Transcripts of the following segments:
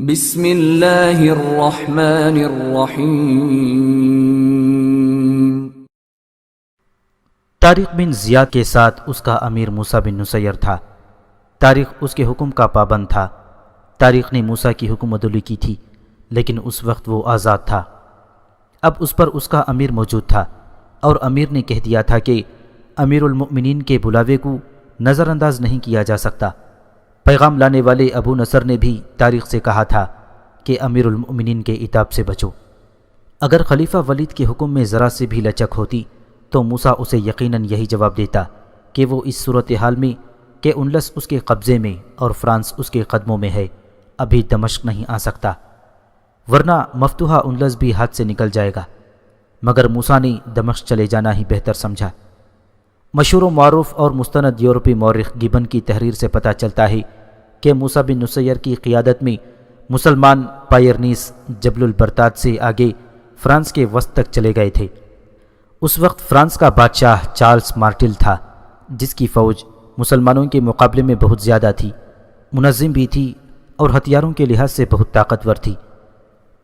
بسم اللہ الرحمن الرحیم۔ طارق بن زیاد کے ساتھ اس کا امیر موسیٰ بن نصیر تھا۔ طارق اس کے حکم کا پابند تھا۔ طارق نے موسیٰ کی حکم عدولی کی تھی، لیکن اس وقت وہ آزاد تھا۔ اب اس پر اس کا امیر موجود تھا، اور امیر نے کہہ دیا تھا کہ امیر المؤمنین کے بلاوے کو نظر انداز نہیں کیا جا سکتا۔ پیغام لانے والے ابو نصر نے بھی طارق سے کہا تھا کہ امیر المؤمنین کے عتاب سے بچو۔ اگر خلیفہ ولید کے حکم میں ذرا سے بھی لچک ہوتی تو موسیٰ اسے یقیناً یہی جواب دیتا کہ وہ اس صورتحال میں کہ انلس اس کے قبضے میں اور فرانس اس کے قدموں میں ہے، ابھی دمشق نہیں آ سکتا، ورنہ مفتوحہ انلس بھی ہاتھ سے نکل جائے گا۔ مگر موسیٰ نے دمشق چلے جانا ہی بہتر سمجھا۔ مشہور و معروف اور مستند یورپی مورخ گبن کی تحریر سے پتہ چلتا ہے کہ موسیٰ بن نصیر کی قیادت میں مسلمان پائرنیس جبل البرتات سے آگے فرانس کے وسط تک چلے گئے تھے۔ اس وقت فرانس کا بادشاہ چارلس مارٹل تھا، جس کی فوج مسلمانوں کے مقابلے میں بہت زیادہ تھی، منظم بھی تھی اور ہتھیاروں کے لحاظ سے بہت طاقتور تھی۔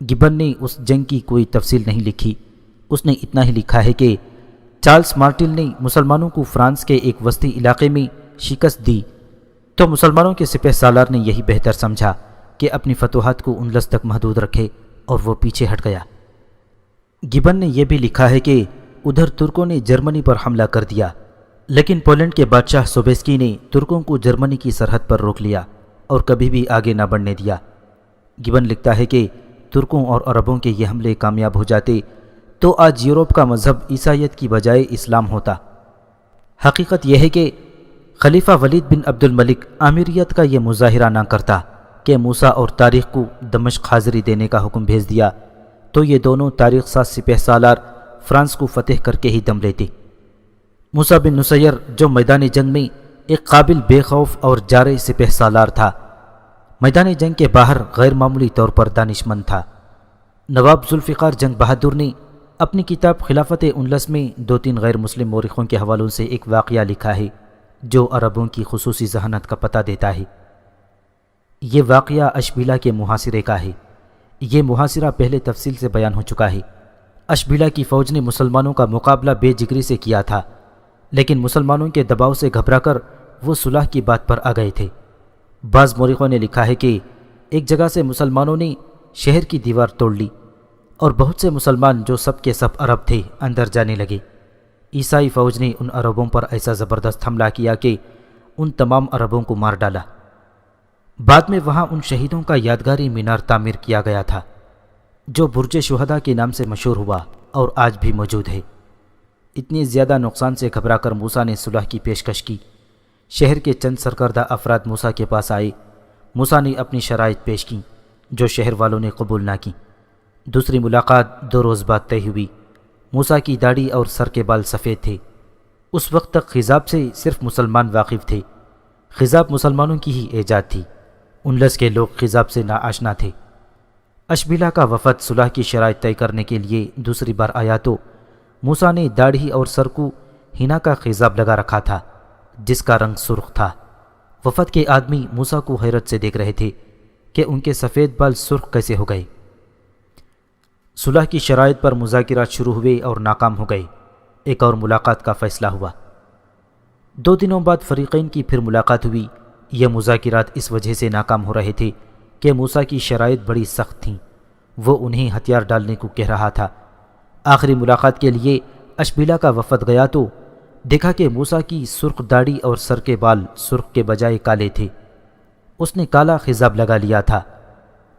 گبن نے اس جنگ کی کوئی تفصیل نہیں لکھی، اس نے اتنا ہی لکھا ہے کہ چارلس مارٹل نے مسلمانوں کو فرانس کے ایک وسطی علاقے میں شکست دی تو مسلمانوں کے سپہ سالار نے یہی بہتر سمجھا کہ اپنی فتوحات کو انلس تک محدود رکھے، اور وہ پیچھے ہٹ گیا۔ گبن نے یہ بھی لکھا ہے کہ ادھر ترکوں نے جرمنی پر حملہ کر دیا، لیکن پولینڈ کے بادشاہ سوبیسکی نے ترکوں کو جرمنی کی سرحد پر روک لیا اور کبھی بھی آگے نہ بڑھنے دیا۔ گبن لکھتا ہے کہ ترکوں اور عربوں کے یہ حملے کامیاب ہو جاتے تو آج یورپ کا مذہب عیسائیت کی بجائے اسلام ہوتا۔ حقیقت یہ ہے کہ خلیفہ ولید بن عبد الملک آمیریت کا یہ مظاہرہ نہ کرتا کہ موسیٰ اور طارق کو دمشق حاضری دینے کا حکم بھیج دیا تو یہ دونوں طارق ساز سپہ سالار فرانس کو فتح کر کے ہی دم لیتے۔ موسیٰ بن نصیر جو میدان جنگ میں ایک قابل بے خوف اور جارح سپہ سالار تھا، میدان جنگ کے باہر غیر معمولی طور پر دانشمند تھا۔ نواب ذوالفقار جنگ بہادر نے اپنی کتاب خلافت انلس میں 2-3 غیر مسلم مورخوں کے حوالوں سے ایک واقعہ لکھا ہے جو عربوں کی خصوصی ذہانت کا پتہ دیتا ہے۔ یہ واقعہ اشبیلا کے محاصرے کا ہے۔ یہ محاصرہ پہلے تفصیل سے بیان ہو چکا ہے۔ اشبیلا کی فوج نے مسلمانوں کا مقابلہ بے جگری سے کیا تھا، لیکن مسلمانوں کے دباؤ سے گھبرا کر وہ صلح کی بات پر آ گئے تھے۔ بعض مورخوں نے لکھا ہے کہ ایک جگہ سے مسلمانوں نے شہر کی دیوار توڑ لی اور بہت سے مسلمان جو سب کے سب عرب تھے اندر جانے لگے۔ عیسائی فوج نے ان عربوں پر ایسا زبردست حملہ کیا کہ ان تمام عربوں کو مار ڈالا۔ بعد میں وہاں ان شہیدوں کا یادگاری مینار تعمیر کیا گیا تھا جو برج شہداء کے نام سے مشہور ہوا اور آج بھی موجود ہے۔ اتنی زیادہ نقصان سے گھبرا کر موسیٰ نے صلح کی پیشکش کی۔ شہر کے چند سرکردہ افراد موسیٰ کے پاس آئے۔ موسیٰ نے اپنی شرائط پیش کیں جو شہر والوں نے قبول نہ کی۔ دوسری ملاقات 2 روز بعد طے ہوئی۔ موسیٰ کی داڑھی اور سر کے بال سفید تھے۔ اس وقت تک خضاب سے صرف مسلمان واقف تھے۔ خضاب مسلمانوں کی ہی ایجاد تھی۔ انلس کے لوگ خضاب سے ناآشنا تھے۔ اشبیلا کا وفد صلح کی شرائط طے کرنے کے لیے دوسری بار آیا تو موسیٰ نے داڑھی اور سر کو ہینا کا خضاب لگا رکھا تھا جس کا رنگ سرخ تھا۔ وفد کے آدمی موسیٰ کو حیرت سے دیکھ رہے تھے کہ ان کے سفید بال سرخ کیسے ہو گئے۔ صلح کی شرائط پر مذاکرات شروع ہوئے اور ناکام ہو گئے۔ ایک اور ملاقات کا فیصلہ ہوا۔ 2 دنوں بعد فریقین کی پھر ملاقات ہوئی۔ یہ مذاکرات اس وجہ سے ناکام ہو رہے تھے کہ موسیٰ کی شرائط بڑی سخت تھیں۔ وہ انہیں ہتھیار ڈالنے کو کہہ رہا تھا۔ آخری ملاقات کے لیے اشبیلا کا وفد گیا تو دیکھا کہ موسیٰ کی سرخ داڑھی اور سر کے بال سرخ کے بجائے کالے تھے۔ اس نے کالا خضاب لگا لیا تھا۔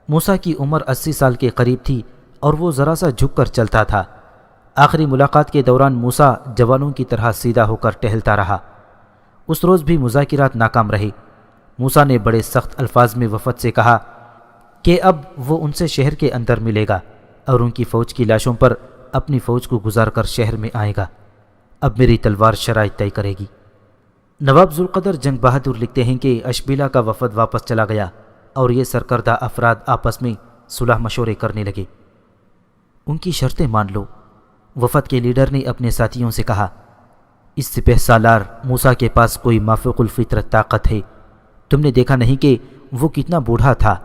موسیٰ کی عمر 80 سال کے قریب تھی اور وہ ذرا سا جھک کر چلتا تھا۔ آخری ملاقات کے دوران موسیٰ جوانوں کی طرح سیدھا ہو کر ٹہلتا رہا۔ اس روز بھی مذاکرات ناکام رہے۔ موسیٰ نے بڑے سخت الفاظ میں وفد سے کہا کہ اب وہ ان سے شہر کے اندر ملے گا اور ان کی فوج کی لاشوں پر اپنی فوج کو گزار کر شہر میں آئے گا۔ اب میری تلوار شرائط طے کرے گی۔ نواب ذوالقدر جنگ بہادر لکھتے ہیں کہ اشبیلا کا وفد واپس چلا گیا اور یہ سرکردہ افراد آپس میں صلح مشورے کرنے لگے۔ ان کی شرطیں مان لو۔ وفد کے لیڈر نے اپنے ساتھیوں سے کہا، اس سپہ سالار موسیٰ کے پاس کوئی مافوق الفطرت طاقت ہے۔ تم نے دیکھا نہیں کہ وہ کتنا بوڑھا تھا؟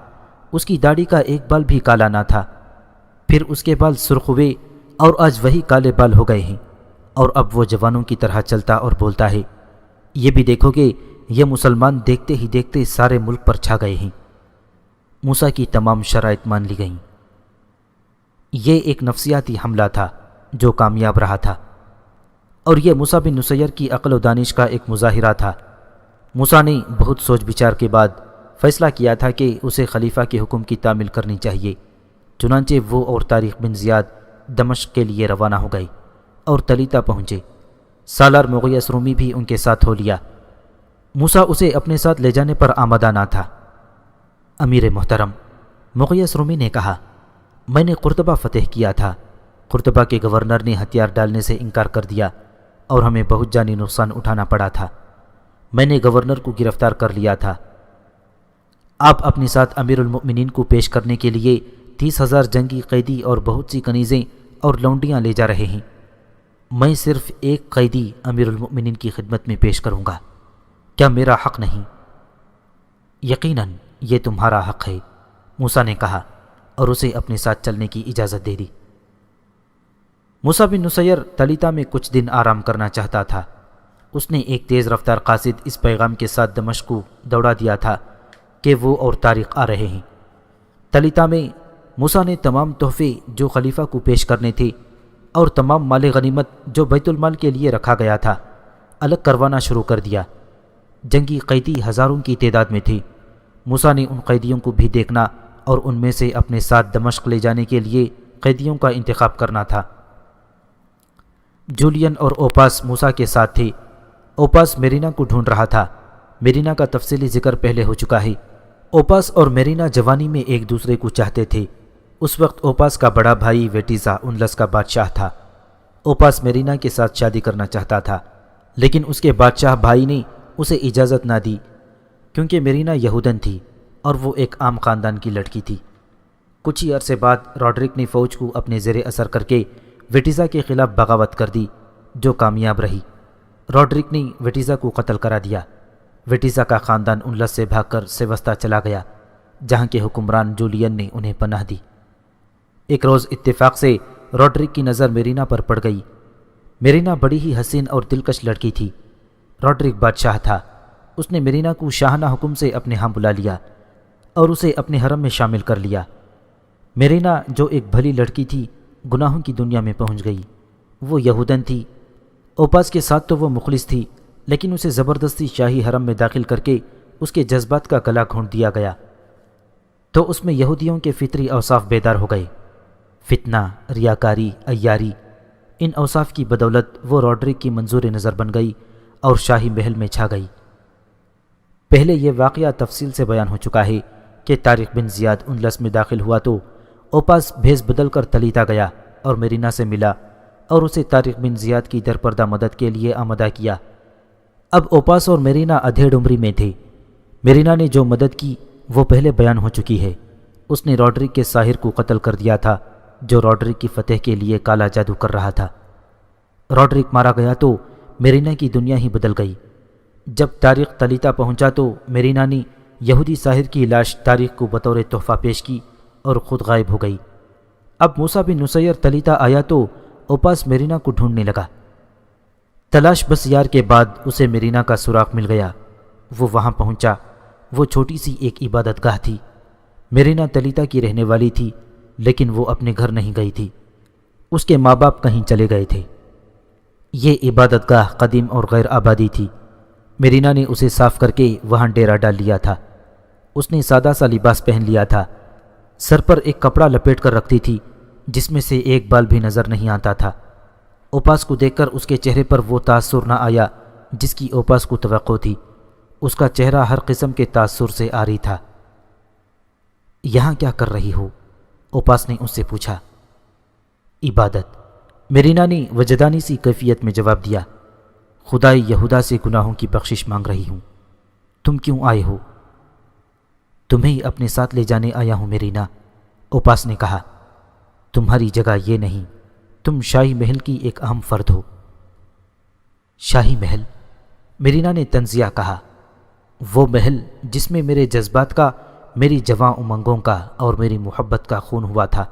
اس کی داڑھی کا ایک بال بھی کالا نہ تھا۔ پھر اس کے بال سرخ ہوئے اور آج وہی کالے بال ہو گئے ہیں، اور اب وہ جوانوں کی طرح چلتا اور بولتا ہے۔ یہ بھی دیکھو کہ یہ مسلمان دیکھتے ہی دیکھتے سارے ملک پر چھا گئے ہیں۔ موسیٰ کی تمام شرائط مان لی گئیں۔ یہ ایک نفسیاتی حملہ تھا جو کامیاب رہا تھا، اور یہ موسیٰ بن نصیر کی عقل و دانش کا ایک مظاہرہ تھا۔ موسیٰ نے بہت سوچ بچار کے بعد فیصلہ کیا تھا کہ اسے خلیفہ کے حکم کی تعمیل کرنی چاہیے۔ چنانچہ وہ اور طارق بن زیاد دمشق کے لیے روانہ ہو گئے اور تلیتا پہنچے۔ سالار مغیث رومی بھی ان کے ساتھ ہو لیا۔ موسیٰ اسے اپنے ساتھ لے جانے پر آمادہ نہ تھا۔ امیر محترم، مغیث رومی نے کہا، میں نے قرطبہ فتح کیا تھا۔ قرطبہ کے گورنر نے ہتھیار ڈالنے سے انکار کر دیا اور ہمیں بہت جانی نقصان اٹھانا پڑا تھا۔ میں نے گورنر کو گرفتار کر لیا تھا۔ آپ اپنے ساتھ امیر المؤمنین کو پیش کرنے کے لیے 30,000 جنگی قیدی اور بہت سی کنیزیں اور لونڈیاں لے جا رہے ہیں۔ میں صرف ایک قیدی امیر المؤمنین کی خدمت میں پیش کروں گا۔ کیا میرا حق نہیں؟ یقیناً یہ تمہارا حق ہے، موسیٰ نے کہا، اور اسے اپنے ساتھ چلنے کی اجازت دے دی۔ موسیٰ بن نصیر تلیتا میں کچھ دن آرام کرنا چاہتا تھا۔ اس نے ایک تیز رفتار قاصد اس پیغام کے ساتھ دمشق کو دوڑا دیا تھا کہ وہ اور طارق آ رہے ہیں۔ تلیتا میں موسیٰ نے تمام تحفے جو خلیفہ کو پیش کرنے تھے اور تمام مال غنیمت جو بیت المال کے لیے رکھا گیا تھا الگ کروانا شروع کر دیا۔ جنگی قیدی ہزاروں کی تعداد میں تھے۔ موسیٰ نے ان قیدیوں کو بھی دیکھنا اور ان میں سے اپنے ساتھ دمشق لے جانے کے لیے قیدیوں کا انتخاب کرنا تھا۔ جولین اور اوپاس موسیٰ کے ساتھ تھے۔ اوپاس میرینا کو ڈھونڈ رہا تھا۔ میرینا کا تفصیلی ذکر پہلے ہو چکا ہے۔ اوپاس اور میرینا جوانی میں ایک دوسرے کو چاہتے تھے۔ اس وقت اوپاس کا بڑا بھائی ویٹیزا انلس کا بادشاہ تھا۔ اوپاس میرینا کے ساتھ شادی کرنا چاہتا تھا، لیکن اس کے بادشاہ بھائی نے اسے اجازت نہ دی، کیونکہ میرینا یہودن تھی اور وہ ایک عام خاندان کی لڑکی تھی۔ کچھ ہی عرصے بعد راڈرک نے فوج کو اپنے زیر اثر کر کے ویٹیزا کے خلاف بغاوت کر دی، جو کامیاب رہی۔ راڈرک نے ویٹیزا کو قتل کرا دیا۔ ویٹیزا کا خاندان انلس سے بھاگ کر سیوستا چلا گیا، جہاں کے حکمران جولین نے انہیں پناہ دی۔ ایک روز اتفاق سے راڈرک کی نظر میرینا پر پڑ گئی۔ میرینا بڑی ہی حسین اور دلکش لڑکی تھی۔ راڈرک بادشاہ تھا۔ اس نے میرینا کو شاہانہ حکم سے اپنے ہاں بلا لیا اور اسے اپنے حرم میں شامل کر لیا۔ میرینا جو ایک بھلی لڑکی تھی، گناہوں کی دنیا میں پہنچ گئی۔ وہ یہودن تھی۔ اوپاس کے ساتھ تو وہ مخلص تھی، لیکن اسے زبردستی شاہی حرم میں داخل کر کے اس کے جذبات کا گلا گھونٹ دیا گیا، تو اس میں یہودیوں کے فطری اوصاف بیدار ہو گئے۔ فتنہ، ریاکاری، عیاری، ان اوصاف کی بدولت وہ راڈرک کی منظور نظر بن گئی اور شاہی محل میں چھا گئی۔ پہلے یہ واقعہ تفصیل سے بیان ہو چکا ہے کہ طارق بن زیاد انلس میں داخل ہوا تو اوپاس بھیس بدل کر تلیتا گیا اور میرینا سے ملا اور اسے طارق بن زیاد کی درپردہ مدد کے لیے آمادہ کیا۔ اب اوپاس اور میرینا ادھیڑ عمری میں تھے۔ میرینا نے جو مدد کی وہ پہلے بیان ہو چکی ہے۔ اس نے راڈرک کے ساحر کو قتل کر دیا تھا، جو راڈرک کی فتح کے لیے کالا جادو کر رہا تھا۔ راڈرک مارا گیا تو میرینا کی دنیا ہی بدل گئی۔ جب طارق تلیتا پہنچا تو میرینا نے یہودی ساحر کی لاش طارق کو بطور تحفہ پیش کی اور خود غائب ہو گئی۔ اب موسیٰ بن نصیر تلیتا آیا تو اوپاس میرینا کو ڈھونڈنے لگا۔ تلاش بس یار کے بعد اسے میرینا کا سراغ مل گیا۔ وہ وہاں پہنچا۔ وہ چھوٹی سی ایک عبادت گاہ تھی۔ میرینا تلیتا کی رہنے والی تھی، لیکن وہ اپنے گھر نہیں گئی تھی۔ اس کے ماں باپ کہیں چلے گئے تھے۔ یہ عبادت گاہ قدیم اور غیر آبادی تھی۔ میرینا نے اسے صاف کر کے وہاں ڈیرا ڈال لیا تھا۔ اس نے سادہ سا لباس پہن لیا تھا۔ سر پر ایک کپڑا لپیٹ کر رکھتی تھی، جس میں سے ایک بال بھی نظر نہیں آتا تھا۔ اوپاس کو دیکھ کر اس کے چہرے پر وہ تاثر نہ آیا جس کی اوپاس کو توقع تھی۔ اس کا چہرہ ہر قسم کے تاثر سے عاری تھا۔ یہاں کیا کر رہی ہو؟ اوپاس نے اس سے پوچھا۔ عبادت، میرینا نے وجدانی سی کیفیت میں جواب دیا۔ خدائے یہودا سے گناہوں کی بخشش مانگ رہی ہوں۔ تم کیوں آئے ہو؟ تمہیں اپنے ساتھ لے جانے آیا ہوں میرینا، اوپاس نے کہا۔ تمہاری جگہ یہ نہیں، تم شاہی محل کی ایک اہم فرد ہو۔ شاہی محل؟ میرینا نے تنزیہ کہا۔ وہ محل جس میں میرے جذبات کا میری جواں امنگوں کا اور میری محبت کا خون ہوا تھا۔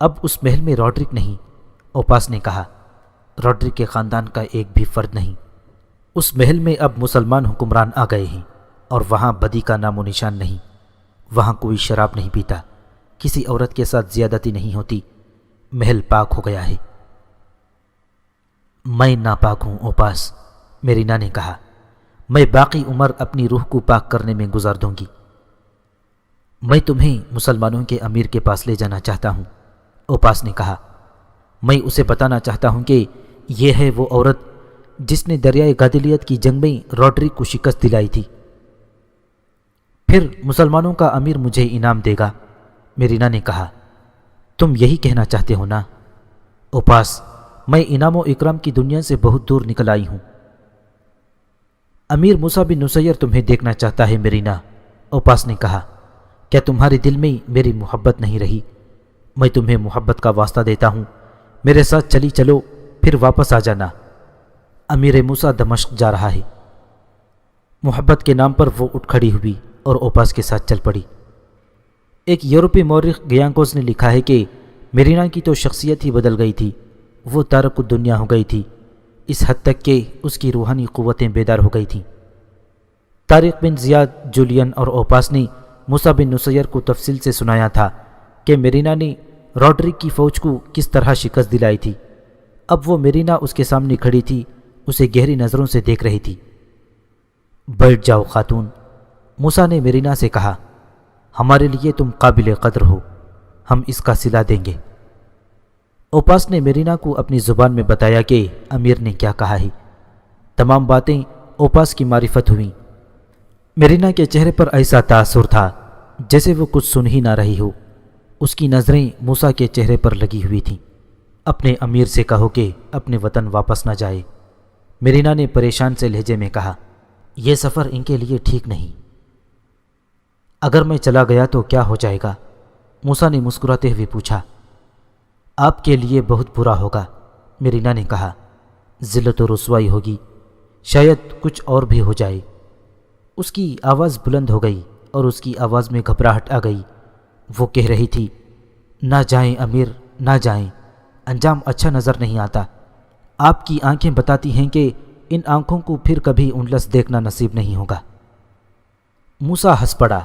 اب اس محل میں روڈرک نہیں، اوپاس نے کہا۔ روڈرک کے خاندان کا ایک بھی فرد نہیں۔ اس محل میں اب مسلمان حکمران آ گئے ہیں اور وہاں بدی کا نام و نشان نہیں۔ وہاں کوئی شراب نہیں پیتا، کسی عورت کے ساتھ زیادتی نہیں ہوتی، محل پاک ہو گیا ہے۔ میں ناپاک ہوں اوپاس، میرینا نے کہا۔ میں باقی عمر اپنی روح کو پاک کرنے میں گزار دوں گی۔ میں تمہیں مسلمانوں کے امیر کے پاس لے جانا چاہتا ہوں، اوپاس نے کہا۔ میں اسے بتانا چاہتا ہوں کہ یہ ہے وہ عورت جس نے دریائے گادلیت کی جنگ میں روڈرک کو شکست دلائی تھی۔ پھر مسلمانوں کا امیر مجھے انعام دے گا، میرینا نے کہا۔ تم یہی کہنا چاہتے ہو نا؟ اوپاس، میں انعام و اکرام کی دنیا سے بہت دور نکل آئی ہوں۔ امیر موسیٰ بن نصیر تمہیں دیکھنا چاہتا ہے میرینا، اوپاس نے کہا۔ کیا تمہارے دل میں میری محبت نہیں رہی؟ میں تمہیں محبت کا واسطہ دیتا ہوں، میرے ساتھ چلی چلو، پھر واپس آ جانا۔ امیر موسیٰ دمشق جا رہا ہے۔ محبت کے نام پر وہ اٹھ کھڑی ہوئی اور اوپاس کے ساتھ چل پڑی۔ ایک یورپی مورخ گیانکوز نے لکھا ہے کہ میرینا کی تو شخصیت ہی بدل گئی تھی، وہ تارک الدنیا ہو گئی تھی، اس حد تک کہ اس کی روحانی قوتیں بیدار ہو گئی تھیں۔ طارق بن زیاد، جولین اور اوپاس نے موسیٰ بن نصیر کو تفصیل سے سنایا تھا کہ میرینا نے روڈرک کی فوج کو کس طرح شکست دلائی تھی۔ اب وہ میرینا اس کے سامنے کھڑی تھی، اسے گہری نظروں سے دیکھ رہی تھی۔ بیٹھ جاؤ خاتون، موسیٰ نے میرینا سے کہا۔ ہمارے لیے تم قابل قدر ہو، ہم اس کا صلہ دیں گے۔ اوپاس نے میرینا کو اپنی زبان میں بتایا کہ امیر نے کیا کہا ہے۔ تمام باتیں اوپاس کی معرفت ہوئیں۔ میرینا کے چہرے پر ایسا تاثر تھا جیسے وہ کچھ سن ہی نہ رہی ہو۔ اس کی نظریں موسیٰ کے چہرے پر لگی ہوئی تھیں۔ اپنے امیر سے کہو کہ اپنے وطن واپس نہ جائے، میرینا نے پریشان سے لہجے میں کہا۔ یہ سفر ان کے لیے ٹھیک نہیں۔ اگر میں چلا گیا تو کیا ہو جائے گا؟ موسیٰ نے مسکراتے ہوئے پوچھا۔ آپ کے لیے بہت برا ہوگا، میرینا نے کہا۔ ذلت و رسوائی ہوگی، شاید کچھ اور بھی ہو جائے۔ اس کی آواز بلند ہو گئی اور اس کی آواز میں گھبراہٹ آ گئی۔ وہ کہہ رہی تھی، نہ جائیں امیر، نہ جائیں، انجام اچھا نظر نہیں آتا۔ آپ کی آنکھیں بتاتی ہیں کہ ان آنکھوں کو پھر کبھی انلس دیکھنا نصیب نہیں ہوگا۔ موسیٰ ہنس پڑا۔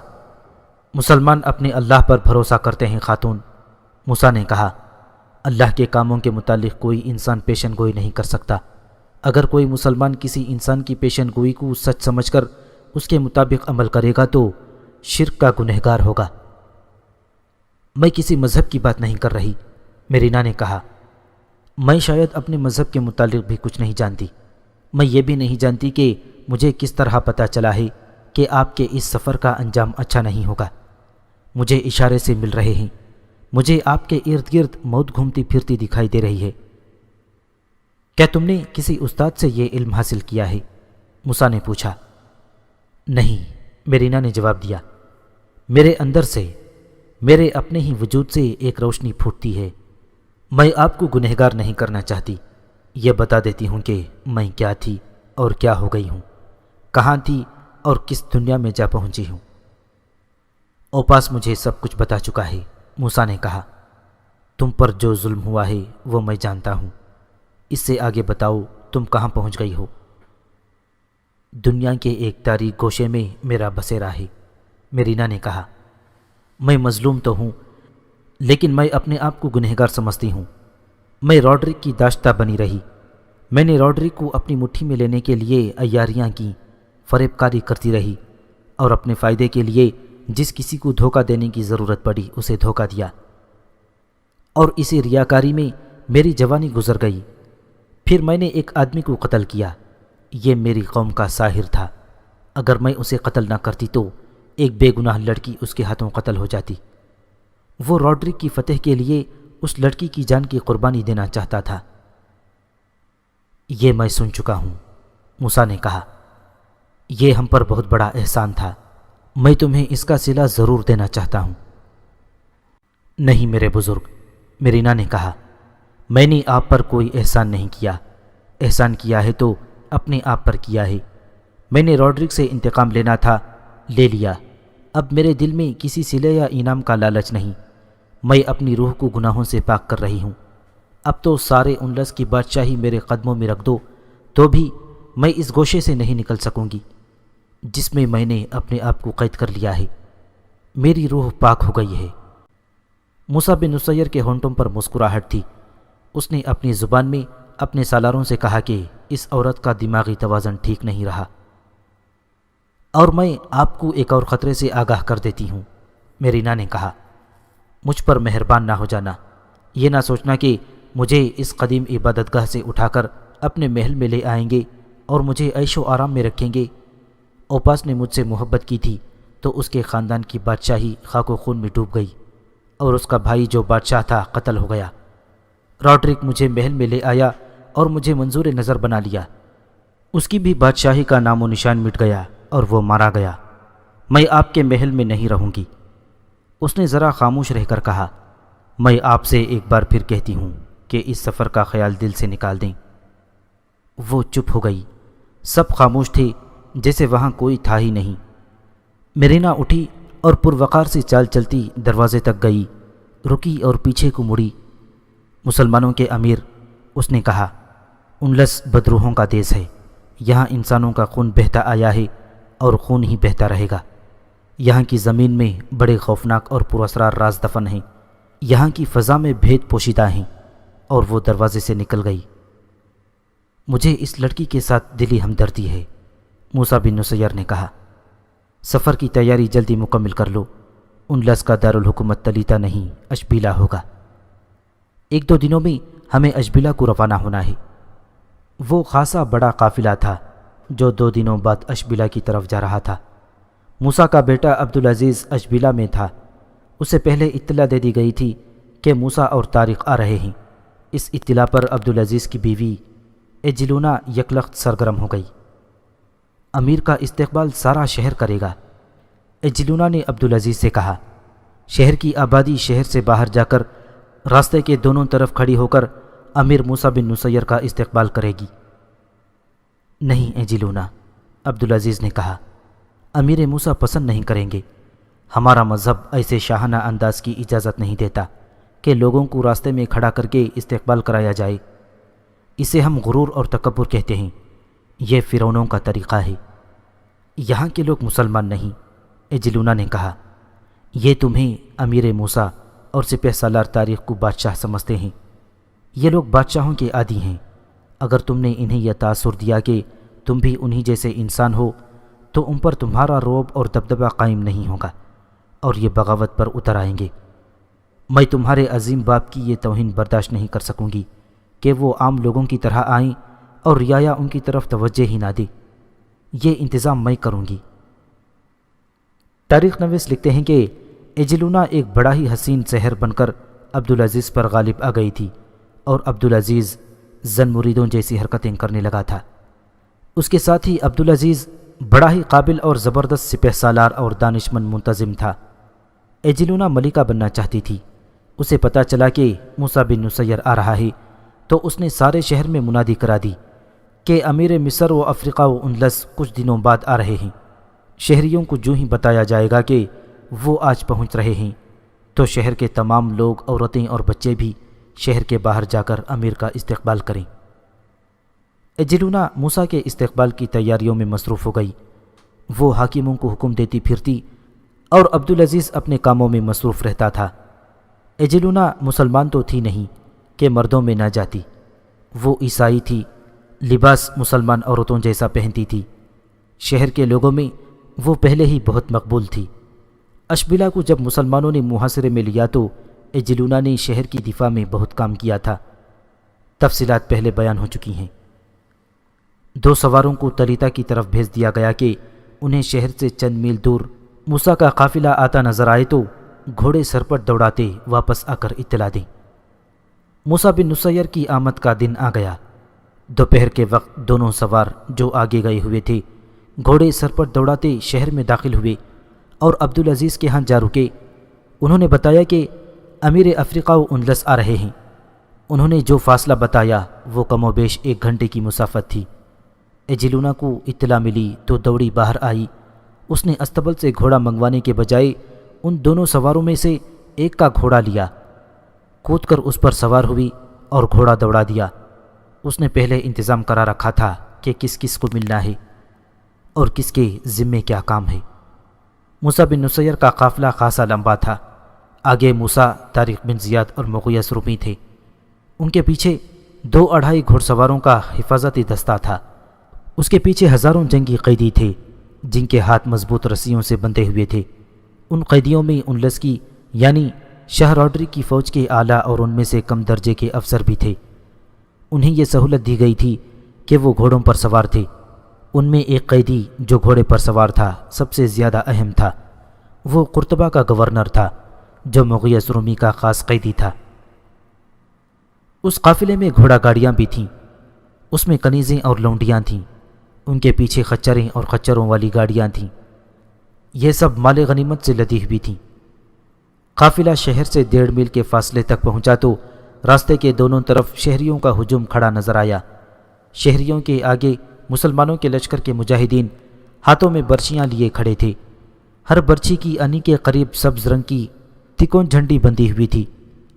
مسلمان اپنے اللہ پر بھروسہ کرتے ہیں خاتون، موسیٰ نے کہا۔ اللہ کے کاموں کے متعلق کوئی انسان پیشن گوئی نہیں کر سکتا۔ اگر کوئی مسلمان کسی انسان کی پیشن گوئی کو سچ سمجھ کر اس کے مطابق عمل کرے گا تو شرک کا گنہگار ہوگا۔ میں کسی مذہب کی بات نہیں کر رہی، میرینا نے کہا۔ میں شاید اپنے مذہب کے متعلق بھی کچھ نہیں جانتی۔ میں یہ بھی نہیں جانتی کہ مجھے کس طرح پتہ چلا ہے کہ آپ کے اس سفر کا انجام اچھا نہیں ہوگا۔ مجھے اشارے سے مل رہے ہیں، مجھے آپ کے ارد گرد موت گھومتی پھرتی دکھائی دے رہی ہے۔ کیا تم نے کسی استاد سے یہ علم حاصل کیا ہے؟ موسیٰ نے پوچھا۔ نہیں، میرینا نے جواب دیا۔ میرے اندر سے، میرے اپنے ہی وجود سے ایک روشنی پھوٹتی ہے۔ میں آپ کو گنہگار نہیں کرنا چاہتی، یہ بتا دیتی ہوں کہ میں کیا تھی اور کیا ہو گئی ہوں، کہاں تھی اور کس دنیا میں جا پہنچی ہوں۔ اوپاس مجھے سب کچھ بتا چکا ہے، موسیٰ نے کہا۔ تم پر جو ظلم ہوا ہے وہ میں جانتا ہوں، اس سے آگے بتاؤ تم کہاں پہنچ گئی ہو؟ دنیا کے ایک تاریک گوشے میں میرا بسیرا ہے، میرینا نے کہا۔ میں مظلوم تو ہوں، لیکن میں اپنے آپ کو گنہگار سمجھتی ہوں۔ میں روڈرک کی داشتہ بنی رہی۔ میں نے روڈرک کو اپنی مٹھی میں لینے کے لیے عیاریاں کی، فریب کاری کرتی رہی اور اپنے فائدے کے لیے جس کسی کو دھوکہ دینے کی ضرورت پڑی اسے دھوکہ دیا، اور اسی ریاکاری میں میری جوانی گزر گئی۔ پھر میں نے ایک آدمی کو قتل کیا، یہ میری قوم کا ساحر تھا۔ اگر میں اسے قتل نہ کرتی تو ایک بے گناہ لڑکی اس کے ہاتھوں قتل ہو جاتی۔ وہ روڈرک کی فتح کے لیے اس لڑکی کی جان کی قربانی دینا چاہتا تھا۔ یہ میں سن چکا ہوں، موسیٰ نے کہا۔ یہ ہم پر بہت بڑا احسان تھا، میں تمہیں اس کا صلہ ضرور دینا چاہتا ہوں۔ نہیں میرے بزرگ، میرینا نے کہا، میں نے آپ پر کوئی احسان نہیں کیا۔ احسان کیا ہے تو اپنے آپ پر کیا ہے۔ میں نے روڈرک سے انتقام لینا تھا، لے لیا۔ اب میرے دل میں کسی صلے یا انعام کا لالچ نہیں، میں اپنی روح کو گناہوں سے پاک کر رہی ہوں۔ اب تو سارے اندلس کی بادشاہی میرے قدموں میں رکھ دو تو بھی میں اس گوشے سے نہیں نکل سکوں گی جس میں نے اپنے آپ کو قید کر لیا ہے۔ میری روح پاک ہو گئی ہے۔ موسیٰ بن نصیر کے ہونٹوں پر مسکراہٹ تھی۔ اس نے اپنی زبان میں اپنے سالاروں سے کہا کہ اس عورت کا دماغی توازن ٹھیک نہیں رہا، اور میں آپ کو ایک اور خطرے سے آگاہ کر دیتی ہوں۔ میرینا نے کہا، مجھ پر مہربان نہ ہو جانا، یہ نہ سوچنا کہ مجھے اس قدیم عبادت گاہ سے اٹھا کر اپنے محل میں لے آئیں گے اور مجھے عیش و آرام میں رکھیں گے۔ اوپاس نے مجھ سے محبت کی تھی تو اس کے خاندان کی بادشاہی خاک و خون میں ڈوب گئی اور اس کا بھائی جو بادشاہ تھا قتل ہو گیا۔ راڈرک مجھے محل میں لے آیا اور مجھے منظور نظر بنا لیا۔ اس کی بھی بادشاہی کا نام و نشان مٹ گیا اور وہ مارا گیا۔ میں آپ کے محل میں نہیں رہوں گی۔ اس نے ذرا خاموش رہ کر کہا، میں آپ سے ایک بار پھر کہتی ہوں کہ اس سفر کا خیال دل سے نکال دیں۔ وہ چپ ہو گئی۔ سب خاموش تھے جیسے وہاں کوئی تھا ہی نہیں۔ میرینا اٹھی اور پروقار سے چال چلتی دروازے تک گئی، رکی اور پیچھے کو مڑی۔ مسلمانوں کے امیر، اس نے کہا، اندلس بدروحوں کا دیس ہے۔ یہاں انسانوں کا خون بہتا آیا ہے اور خون ہی بہتا رہے گا۔ یہاں کی زمین میں بڑے خوفناک اور پراسرار راز دفن ہیں۔ یہاں کی فضا میں بھید پوشیدہ ہیں۔ اور وہ دروازے سے نکل گئی۔ مجھے اس لڑکی کے ساتھ دلی ہمدردی ہے، موسیٰ بن نصیر نے کہا۔ سفر کی تیاری جلدی مکمل کر لو، اندلس کا دارالحکومت تلیتا نہیں اشبیلا ہوگا۔ 1-2 دنوں میں ہمیں اشبیلا کو روانہ ہونا ہے۔ وہ خاصا بڑا قافلہ تھا جو 2 دنوں بعد اشبیلا کی طرف جا رہا تھا۔ موسیٰ کا بیٹا عبدالعزیز اشبیلا میں تھا۔ اسے پہلے اطلاع دے دی گئی تھی کہ موسیٰ اور طارق آ رہے ہیں۔ اس اطلاع پر عبدالعزیز کی بیوی ایجلونا یکلخت سرگرم ہو گئی۔ امیر کا استقبال سارا شہر کرے گا۔ ایجلونا نے عبدالعزیز سے کہا، شہر کی آبادی شہر سے باہر جا کر راستے کے دونوں طرف کھڑی ہو کر امیر موسیٰ بن نصیر کا استقبال کرے گی۔ نہیں ایجلونا، عبدالعزیز نے کہا، امیر موسیٰ پسند نہیں کریں گے۔ ہمارا مذہب ایسے شاہانہ انداز کی اجازت نہیں دیتا کہ لوگوں کو راستے میں کھڑا کر کے استقبال کرایا جائے۔ اسے ہم غرور اور تکبر کہتے ہیں۔ یہ فرعونوں کا طریقہ ہے۔ یہاں کے لوگ مسلمان نہیں، ایجلونا نے کہا۔ یہ تمہیں امیر موسیٰ اور سپہ سالار طارق کو بادشاہ سمجھتے ہیں۔ یہ لوگ بادشاہوں کے عادی ہیں۔ اگر تم نے انہیں یہ تاثر دیا کہ تم بھی انہی جیسے انسان ہو تو ان پر تمہارا رعب اور دبدبہ قائم نہیں ہوگا اور یہ بغاوت پر اتر آئیں گے۔ میں تمہارے عظیم باپ کی یہ توہین برداشت نہیں کر سکوں گی کہ وہ عام لوگوں کی طرح آئیں اور رعایا ان کی طرف توجہ ہی نہ دے۔ یہ انتظام میں کروں گی۔ تاریخ نویس لکھتے ہیں کہ ایجلونا ایک بڑا ہی حسین سحر بن کر عبدالعزیز پر غالب آ گئی تھی اور عبدالعزیز زن مریدوں جیسی حرکتیں کرنے لگا تھا۔ اس کے ساتھ ہی عبدالعزیز بڑا ہی قابل اور زبردست سپہ سالار اور دانشمند منتظم تھا۔ ایجلونا ملکہ بننا چاہتی تھی۔ اسے پتہ چلا کہ موسیٰ بن نصیر آ رہا ہے تو اس نے سارے شہر میں منادی کرا دی کہ امیر مصر و افریقہ و اندلس کچھ دنوں بعد آ رہے ہیں۔ شہریوں کو جو ہی بتایا جائے گا کہ وہ آج پہنچ رہے ہیں تو شہر کے تمام لوگ، عورتیں اور بچے بھی شہر کے باہر جا کر امیر کا استقبال کریں۔ ایجلونا موسیٰ کے استقبال کی تیاریوں میں مصروف ہو گئی۔ وہ حاکموں کو حکم دیتی پھرتی اور عبدالعزیز اپنے کاموں میں مصروف رہتا تھا۔ ایجلونا مسلمان تو تھی نہیں کہ مردوں میں نہ جاتی۔ وہ عیسائی تھی، لباس مسلمان عورتوں جیسا پہنتی تھی۔ شہر کے لوگوں میں وہ پہلے ہی بہت مقبول تھی۔ اشبیلا کو جب مسلمانوں نے محاصرے میں لیا تو ایجلونا نے شہر کی دفاع میں بہت کام کیا تھا۔ تفصیلات پہلے بیان ہو چکی ہیں۔ 2 سواروں کو تلیتا کی طرف بھیج دیا گیا کہ انہیں شہر سے چند میل دور موسیٰ کا قافلہ آتا نظر آئے تو گھوڑے سرپٹ دوڑاتے واپس آ کر اطلاع دیں۔ موسیٰ بن نصیر کی آمد کا دن آ گیا۔ دوپہر کے وقت دونوں سوار جو آگے گئے ہوئے تھے گھوڑے سرپٹ دوڑاتے شہر میں داخل ہوئے اور عبدالعزیز کے ہاں جا رکے۔ انہوں نے بتایا کہ امیر افریقہ و اندلس آ رہے ہیں۔ انہوں نے جو فاصلہ بتایا وہ کم و بیش 1 گھنٹے کی مسافت تھی۔ ایجلونا کو اطلاع ملی تو دوڑی باہر آئی اس نے استبل سے گھوڑا منگوانے کے بجائے ان دونوں سواروں میں سے ایک کا گھوڑا لیا، کود کر اس پر سوار ہوئی اور گھوڑا دوڑا دیا۔ اس نے پہلے انتظام کرا رکھا تھا کہ کس کس کو ملنا ہے اور کس کے ذمے کیا کام ہے۔ موسیٰ بن نصیر کا قافلہ خاصا لمبا تھا۔ آگے موسیٰ، طارق بن زیاد اور مغیث رومی تھے۔ ان کے پیچھے 2-2.5 گھوڑ سواروں کا حفاظتی دستہ تھا۔ اس کے پیچھے ہزاروں جنگی قیدی تھے جن کے ہاتھ مضبوط رسیوں سے بندھے ہوئے تھے۔ ان قیدیوں میں انلس کی یعنی شاہ روڈرک کی فوج کے اعلیٰ اور ان میں سے کم درجے کے افسر بھی تھے۔ انہیں یہ سہولت دی گئی تھی کہ وہ گھوڑوں پر سوار تھے۔ ان میں ایک قیدی جو گھوڑے پر سوار تھا سب سے زیادہ اہم تھا۔ وہ قرطبہ کا گورنر تھا جو مغیث رومی کا خاص قیدی تھا۔ اس قافلے میں گھوڑا گاڑیاں بھی تھیں۔ اس میں کنیزیں اور لونڈیاں تھیں۔ ان کے پیچھے خچریں اور خچروں والی گاڑیاں تھیں۔ یہ سب مال غنیمت سے لدی ہوئی تھیں۔ قافلہ شہر سے 1.5 میل کے فاصلے تک پہنچا تو راستے کے دونوں طرف شہریوں کا ہجوم کھڑا نظر آیا۔ شہریوں کے آگے مسلمانوں کے لشکر کے مجاہدین ہاتھوں میں برچیاں لیے کھڑے تھے۔ ہر برچی کی انی کے قریب سبز رنگ کی تکون جھنڈی بندھی ہوئی تھی۔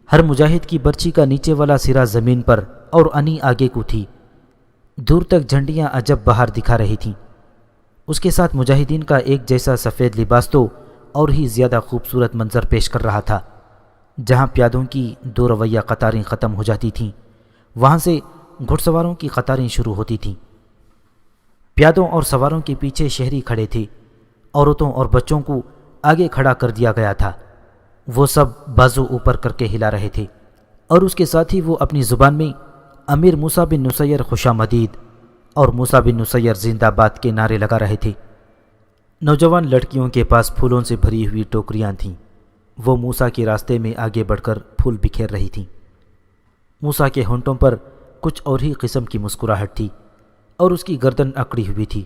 ہر مجاہد کی برچی کا نیچے والا سرا زمین پر اور انی آگے کو تھی۔ دور تک جھنڈیاں عجب بہار دکھا رہی تھیں۔ اس کے ساتھ مجاہدین کا ایک جیسا سفید لباس تو اور ہی زیادہ خوبصورت منظر پیش کر رہا تھا۔ جہاں پیادوں کی 2 رویہ قطاریں ختم ہو جاتی تھیں وہاں سے گھڑ سواروں کی قطاریں شروع ہوتی تھیں۔ پیادوں اور سواروں کے پیچھے شہری کھڑے تھے۔ عورتوں اور بچوں کو آگے کھڑا کر دیا گیا تھا۔ وہ سب بازو اوپر کر کے ہلا رہے تھے اور اس کے ساتھ ہی وہ اپنی زبان میں امیر موسیٰ بن نصیر خوش آمدید اور موسیٰ بن نصیر زندہ باد کے نعرے لگا رہے تھے۔ نوجوان لڑکیوں کے پاس پھولوں سے بھری ہوئی ٹوکریاں تھیں۔ وہ موسیٰ کے راستے میں آگے بڑھ کر پھول بکھیر رہی تھیں۔ موسیٰ کے ہونٹوں پر کچھ اور ہی قسم کی مسکراہٹ تھی اور اس کی گردن اکڑی ہوئی تھی۔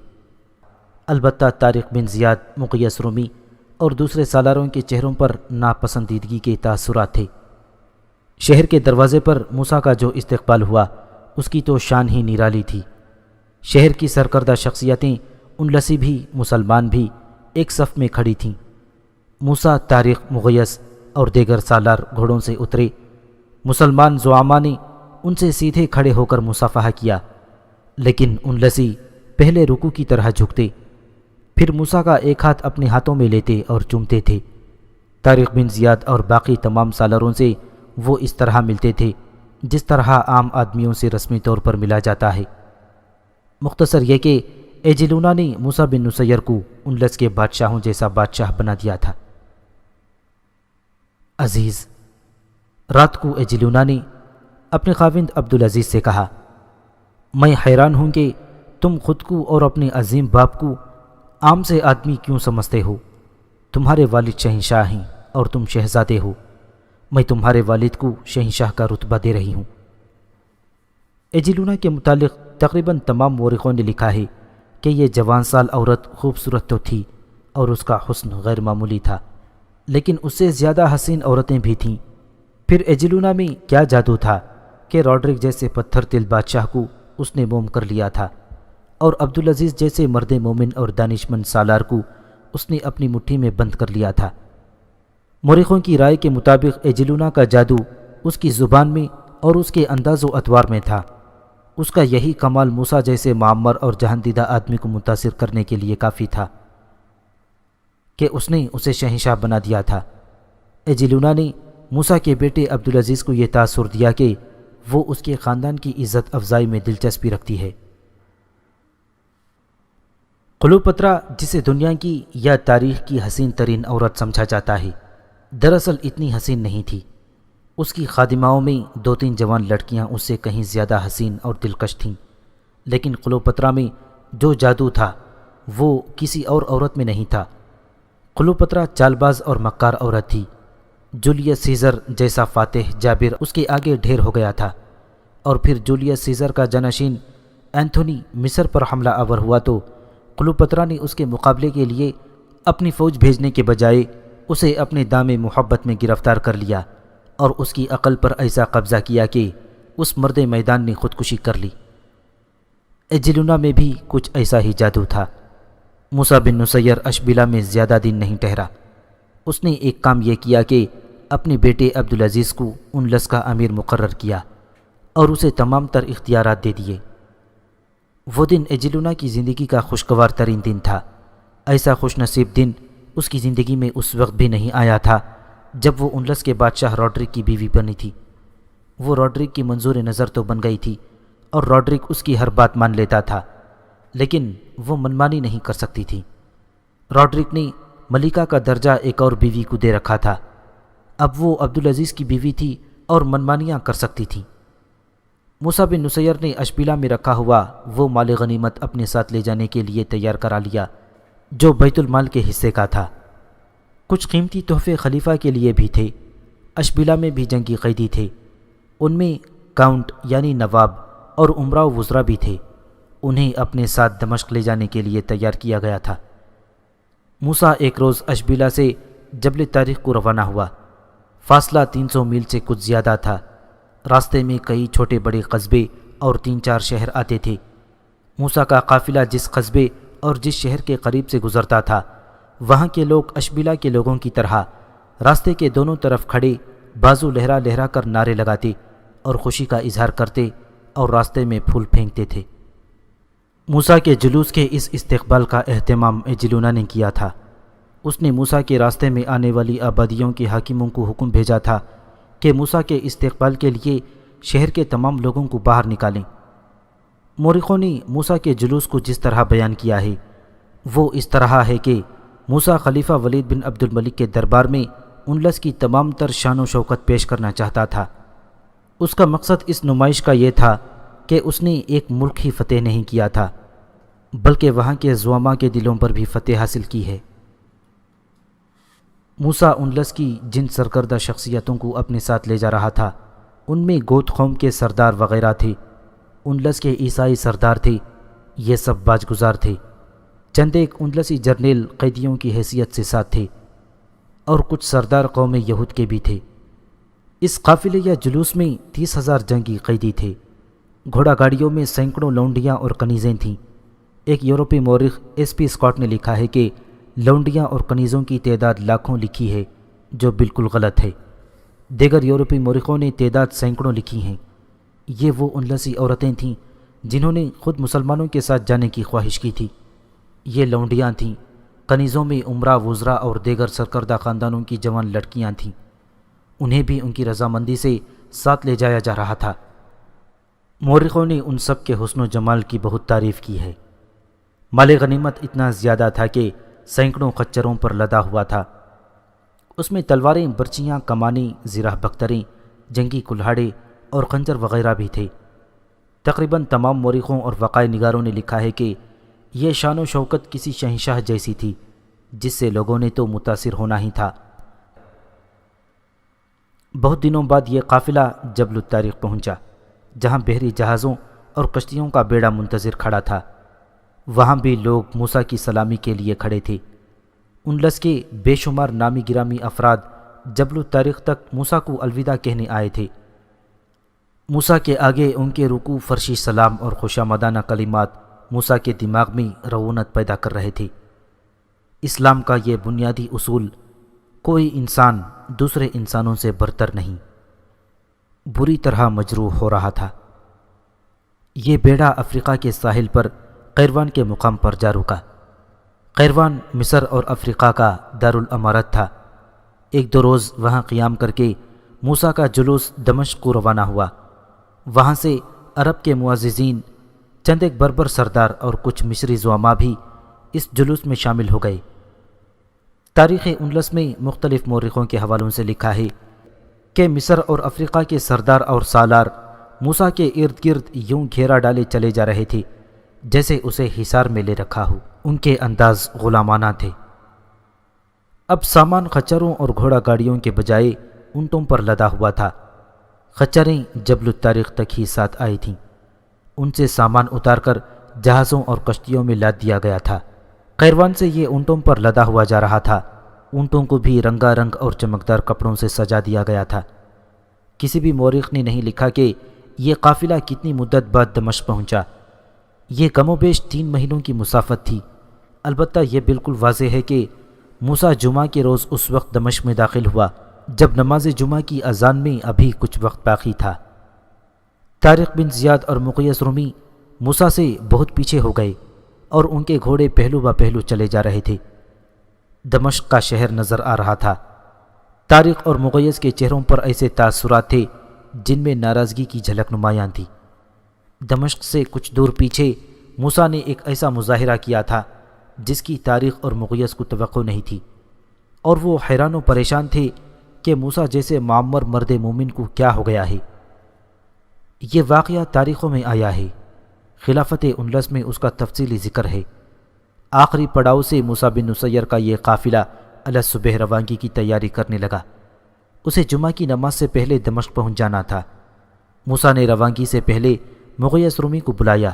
البتہ طارق بن زیاد، مغیث رومی اور دوسرے سالاروں کے چہروں پر ناپسندیدگی کے تاثرات تھے۔ شہر کے دروازے پر موسیٰ کا جو استقبال ہوا اس کی تو شان ہی نرالی تھی۔ شہر کی سرکردہ شخصیتیں انلسی بھی مسلمان بھی ایک صف میں کھڑی تھیں۔ موسیٰ، طارق، مغیث اور دیگر سالار گھوڑوں سے اترے۔ مسلمان زعماء نے ان سے سیدھے کھڑے ہو کر مصافحہ کیا، لیکن انلسی پہلے رکوع کی طرح جھکتے، پھر موسیٰ کا ایک ہاتھ اپنے ہاتھوں میں لیتے اور چومتے تھے۔ طارق بن زیاد اور باقی تمام سالاروں سے وہ اس طرح ملتے تھے جس طرح عام آدمیوں سے رسمی طور پر ملا جاتا ہے۔ مختصر یہ کہ ایجلونا نے موسیٰ بن نصیر کو انلس کے بادشاہوں جیسا بادشاہ بنا دیا تھا۔ عزیز، رات کو ایجلونا نے اپنے خاوند عبدالعزیز سے کہا، میں حیران ہوں کہ تم خود کو اور اپنے عظیم باپ کو عام سے آدمی کیوں سمجھتے ہو؟ تمہارے والد شہنشاہ ہیں اور تم شہزادے ہو۔ میں تمہارے والد کو شہنشاہ کا رتبہ دے رہی ہوں۔ ایجلونا کے متعلق تقریباً تمام مورخوں نے لکھا ہے کہ یہ جوان سال عورت خوبصورت تو تھی اور اس کا حسن غیر معمولی تھا، لیکن اس سے زیادہ حسین عورتیں بھی تھیں۔ پھر ایجلونا میں کیا جادو تھا کہ روڈرک جیسے پتھر دل بادشاہ کو اس نے موم کر لیا تھا اور عبدالعزیز جیسے مرد مومن اور دانشمند سالار کو اس نے اپنی مٹھی میں بند کر لیا تھا۔ مورخوں کی رائے کے مطابق ایجلونا کا جادو اس کی زبان میں اور اس کے انداز و اطوار میں تھا۔ اس کا یہی کمال موسیٰ جیسے معمر اور جہاندیدہ آدمی کو متاثر کرنے کے لیے کافی تھا کہ اس نے اسے شہنشاہ بنا دیا تھا۔ ایجلونا نے موسیٰ کے بیٹے عبدالعزیز کو یہ تاثر دیا کہ وہ اس کے خاندان کی عزت افزائی میں دلچسپی رکھتی ہے۔ کلوپترا، جسے دنیا کی یا تاریخ کی حسین ترین عورت سمجھا جاتا ہے، دراصل اتنی حسین نہیں تھی۔ اس کی خادماؤں میں 2-3 جوان لڑکیاں اس سے کہیں زیادہ حسین اور دلکش تھیں، لیکن کلوپترا میں جو جادو تھا وہ کسی اور عورت میں نہیں تھا۔ کلوپترا چال باز اور مکار عورت تھی۔ جولیس سیزر جیسا فاتح جابر اس کے آگے ڈھیر ہو گیا تھا، اور پھر جولیس سیزر کا جانشین اینتھونی مصر پر حملہ آور ہوا تو کلوپترا نے اس کے مقابلے کے لیے اپنی فوج بھیجنے کے بجائے اسے اپنے دام محبت میں گرفتار کر لیا اور اس کی عقل پر ایسا قبضہ کیا کہ اس مرد میدان نے خودکشی کر لی۔ ایجلونا میں بھی کچھ ایسا ہی جادو تھا۔ موسیٰ بن نصیر اشبیلا میں زیادہ دن نہیں ٹھہرا۔ اس نے ایک کام یہ کیا کہ اپنے بیٹے عبدالعزیز کو انلس کا امیر مقرر کیا اور اسے تمام تر اختیارات دے دیے۔ وہ دن ایجلونا کی زندگی کا خوشگوار ترین دن تھا۔ ایسا خوش نصیب دن اس کی زندگی میں اس وقت بھی نہیں آیا تھا جب وہ انلس کے بادشاہ روڈرک کی بیوی بنی تھی۔ وہ روڈرک کی منظور نظر تو بن گئی تھی اور روڈرک اس کی ہر بات مان لیتا تھا، لیکن وہ منمانی نہیں کر سکتی تھی۔ روڈرک نے ملکہ کا درجہ ایک اور بیوی کو دے رکھا تھا۔ اب وہ عبدالعزیز کی بیوی تھی اور منمانیاں کر سکتی تھی۔ موسیٰ بن نصیر نے اشبیلا میں رکھا ہوا وہ مال غنیمت اپنے ساتھ لے جانے کے لیے تیار کرا لیا جو بیت المال کے حصے کا تھا۔ کچھ قیمتی تحفے خلیفہ کے لیے بھی تھے۔ اشبیلا میں بھی جنگی قیدی تھے، ان میں کاؤنٹ یعنی نواب اور امراء و وزراء بھی تھے۔ انہیں اپنے ساتھ دمشق لے جانے کے لیے تیار کیا گیا تھا۔ موسیٰ ایک روز اشبیلا سے جبل طارق کو روانہ ہوا۔ فاصلہ 300 میل سے کچھ زیادہ تھا۔ راستے میں کئی چھوٹے بڑے قصبے اور 3-4 شہر آتے تھے۔ موسیٰ کا قافلہ جس قصبے اور جس شہر کے قریب سے گزرتا تھا، وہاں کے لوگ اشبیلا کے لوگوں کی طرح راستے کے دونوں طرف کھڑے بازو لہرا لہرا کر نعرے لگاتے اور خوشی کا اظہار کرتے اور راستے میں پھول پھینکتے تھے۔ موسیٰ کے جلوس کے اس استقبال کا اہتمام ایجلونا نے کیا تھا۔ اس نے موسیٰ کے راستے میں آنے والی آبادیوں کے حاکموں کو حکم بھیجا تھا کہ موسیٰ کے استقبال کے لیے شہر کے تمام لوگوں کو باہر نکالیں۔ مورخوں نے موسیٰ کے جلوس کو جس طرح بیان کیا ہے وہ اس طرح ہے کہ موسیٰ خلیفہ ولید بن عبد الملک کے دربار میں انلس کی تمام تر شان و شوکت پیش کرنا چاہتا تھا۔ اس کا مقصد اس نمائش کا یہ تھا کہ اس نے ایک ملک ہی فتح نہیں کیا تھا بلکہ وہاں کے زعماء کے دلوں پر بھی فتح حاصل کی ہے۔ موسیٰ انلس کی جن سرکردہ شخصیتوں کو اپنے ساتھ لے جا رہا تھا ان میں گوت قوم کے سردار وغیرہ تھے، انلس کے عیسائی سردار تھے، یہ سب باج گزار تھے۔ چند ایک انلسی جرنیل قیدیوں کی حیثیت سے ساتھ تھے اور کچھ سردار قوم یہود کے بھی تھے۔ اس قافلے یا جلوس میں 30,000 جنگی قیدی تھے۔ گھوڑا گاڑیوں میں سینکڑوں لونڈیاں اور کنیزیں تھیں۔ ایک یورپی مورخ ایس پی اسکاٹ نے لکھا ہے کہ لونڈیاں اور کنیزوں کی تعداد لاکھوں لکھی ہے، جو بالکل غلط ہے۔ دیگر یورپی مورخوں نے تعداد سینکڑوں لکھی ہیں۔ یہ وہ انلسی عورتیں تھیں جنہوں نے خود مسلمانوں کے ساتھ جانے کی خواہش کی تھی۔ یہ لونڈیاں تھیں۔ کنیزوں میں امراء وزراء اور دیگر سرکردہ خاندانوں کی جوان لڑکیاں تھیں۔ انہیں بھی ان کی رضامندی سے ساتھ لے جایا جا رہا تھا۔ مورخوں نے ان سب کے حسن و جمال کی بہت تعریف کی ہے۔ مال غنیمت اتنا زیادہ تھا کہ سینکڑوں خچروں پر لدا ہوا تھا۔ اس میں تلواریں، برچیاں، کمانیں، زرہ بختریں، جنگی کلہاڑے اور خنجر وغیرہ بھی تھے۔ تقریباً تمام مورخوں اور وقائع نگاروں نے لکھا ہے کہ یہ شان و شوکت کسی شہنشاہ جیسی تھی، جس سے لوگوں نے تو متاثر ہونا ہی تھا۔ بہت دنوں بعد یہ قافلہ جبل الطارق پہنچا، جہاں بحری جہازوں اور کشتیوں کا بیڑا منتظر کھڑا تھا۔ وہاں بھی لوگ موسیٰ کی سلامی کے لیے کھڑے تھے۔ انلس کے بے شمار نامی گرامی افراد جبل الطارق تک موسیٰ کو الوداع کہنے آئے تھے۔ موسیٰ کے آگے ان کے رکوع فرشی سلام اور خوشامدانہ کلمات موسیٰ کے دماغ میں رعونت پیدا کر رہے تھے۔ اسلام کا یہ بنیادی اصول، کوئی انسان دوسرے انسانوں سے برتر نہیں، بری طرح مجروح ہو رہا تھا۔ یہ بیڑا افریقہ کے ساحل پر قیروان کے مقام پر جا رکا۔ قیروان مصر اور افریقہ کا دارالامارت تھا۔ 1-2 روز وہاں قیام کر کے موسیٰ کا جلوس دمشق کو روانہ ہوا۔ وہاں سے عرب کے معززین، چند ایک بربر سردار اور کچھ مصری زعماء بھی اس جلوس میں شامل ہو گئے۔ تاریخ انلس میں مختلف مورخوں کے حوالوں سے لکھا ہے کہ مصر اور افریقہ کے سردار اور سالار موسیٰ کے ارد گرد یوں گھیرا ڈالے چلے جا رہے تھے جیسے اسے حصار میں لے رکھا ہو۔ ان کے انداز غلامانہ تھے۔ اب سامان خچروں اور گھوڑا گاڑیوں کے بجائے اونٹوں پر لدا ہوا تھا۔ خچریں جبل الطارق تک ہی ساتھ آئی تھیں۔ ان سے سامان اتار کر جہازوں اور کشتیوں میں لاد دیا گیا تھا۔ قیروان سے یہ اونٹوں پر لدا ہوا جا رہا تھا۔ اونٹوں کو بھی رنگا رنگ اور چمکدار کپڑوں سے سجا دیا گیا تھا۔ کسی بھی مورخ نے نہیں لکھا کہ یہ قافلہ کتنی مدت بعد دمشق پہنچا۔ یہ کم و بیش 3 مہینوں کی مسافت تھی۔ البتہ یہ بالکل واضح ہے کہ موسیٰ جمعہ کے روز اس وقت دمشق میں داخل ہوا جب نماز جمعہ کی اذان میں ابھی کچھ وقت باقی تھا۔ طارق بن زیاد اور مقیس رومی موسیٰ سے بہت پیچھے ہو گئے اور ان کے گھوڑے پہلو با پہلو چلے جا رہے تھے۔ دمشق کا شہر نظر آ رہا تھا۔ طارق اور مقیس کے چہروں پر ایسے تاثرات تھے جن میں ناراضگی کی جھلک نمایاں تھی۔ دمشق سے کچھ دور پیچھے موسیٰ نے ایک ایسا مظاہرہ کیا تھا جس کی طارق اور مقیس کو توقع نہیں تھی، اور وہ حیران و پریشان تھے کہ موسیٰ جیسے معمر مرد مومن کو کیا ہو گیا ہے۔ یہ واقعہ تاریخوں میں آیا ہے۔ خلافت اندلس میں اس کا تفصیلی ذکر ہے۔ آخری پڑاؤ سے موسیٰ بن نصیر کا یہ قافلہ الصبح روانگی کی تیاری کرنے لگا۔ اسے جمعہ کی نماز سے پہلے دمشق پہنچ جانا تھا۔ موسیٰ نے روانگی سے پہلے مقیس رومی کو بلایا۔